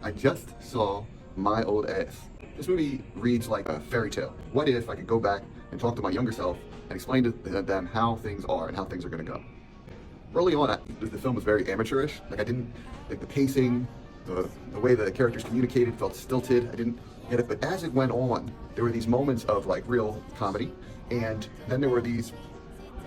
I just saw My Old Ass. This movie reads like a fairy tale. What if I could go back and talk to my younger self and explain to them how things are and how things are going to go? Early on, the film was very amateurish. Like I didn't like the pacing, the way the characters communicated felt stilted. I didn't get it. But as it went on, there were these moments of like real comedy, and then there were these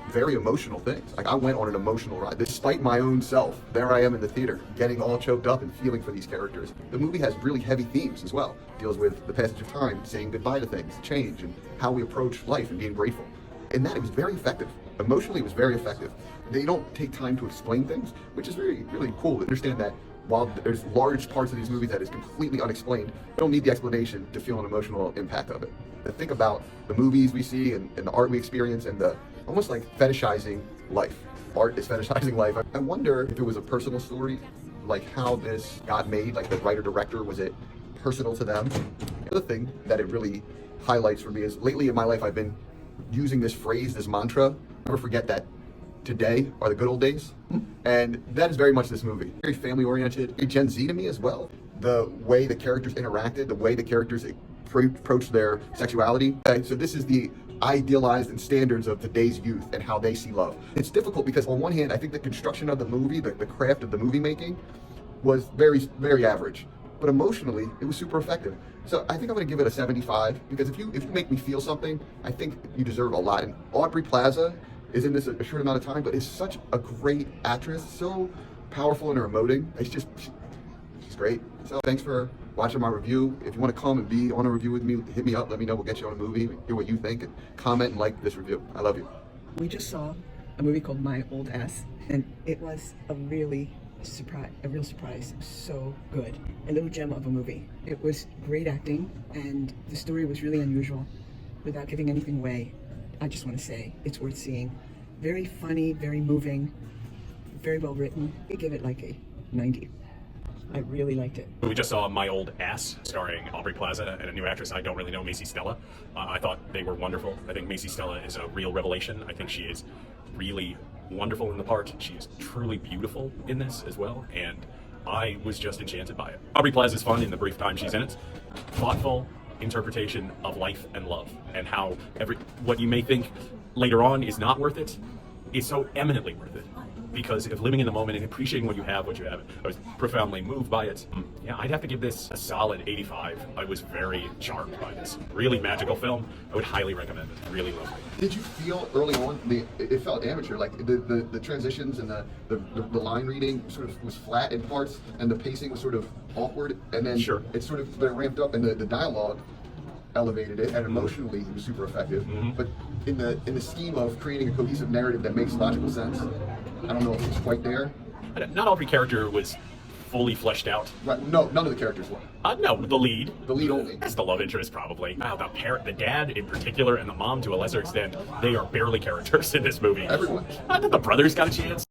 very emotional things. Like I went on an emotional ride. Despite my own self, there I am in the theater, getting all choked up and feeling for these characters. The movie has really heavy themes as well. It deals with the passage of time, saying goodbye to things, change, and how we approach life and being grateful. In that, it was very effective. Emotionally, it was very effective. They don't take time to explain things, which is really cool to understand that while there's large parts of these movies that is completely unexplained, you don't need the explanation to feel an emotional impact of it. To think about the movies we see and the art we experience and the almost like fetishizing life. Art is fetishizing life. I wonder if it was a personal story, like how this got made, like the writer-director, was it personal to them? The other thing that it really highlights for me is lately in my life I've been using this phrase, this mantra, never forget that today are the good old days. And that is very much this movie. Very family-oriented, very Gen Z to me as well. The way the characters interacted, the way the characters approached their sexuality. Okay, so this is the idealized and standards of today's youth and how they see love. It's difficult because on one hand, I think the construction of the movie, the craft of the movie making was very average. But emotionally, it was super effective. So I think I'm gonna give it a 75 because if you make me feel something, I think you deserve a lot. And Aubrey Plaza is in this a short amount of time, but is such a great actress, so powerful in her emoting. She's great. So thanks for watching my review. If you want to come and be on a review with me, hit me up, let me know, we'll get you on a movie, hear what you think, and comment and like this review. I love you. We just saw a movie called My Old Ass, and it was a real surprise. So good. A little gem of a movie. It was great acting, and the story was really unusual. Without giving anything away, I just want to say it's worth seeing. Very funny, very moving, very well written. I give it like a 90. I really liked it. We just saw My Old Ass, starring Aubrey Plaza and a new actress I don't really know, Macy Stella. I thought they were wonderful. I think Macy Stella is a real revelation. I think she is really wonderful in the part. She is truly beautiful in this as well, and I was just enchanted by it. Aubrey Plaza is fun in the brief time she's in it. Thoughtful interpretation of life and love, and how what you may think later on is not worth it is so eminently worth it. Because of living in the moment and appreciating what you have. I was profoundly moved by it. Yeah, I'd have to give this a solid 85. I was very charmed by this. Really magical film. I would highly recommend it. Really lovely. Did you feel early on, it felt amateur, like the transitions and the line reading sort of was flat in parts and the pacing was sort of awkward, and then Sure. it sort of ramped up and the dialogue elevated it, and emotionally it was super effective. But in the scheme of creating a cohesive narrative that makes logical sense, I don't know if it's quite there. Not every character was fully fleshed out. Right? No, none of the characters were. No, the lead. The lead only. That's the love interest, probably. The dad in particular, and the mom to a lesser extent, they are barely characters in this movie. Everyone. I thought the brothers got a chance.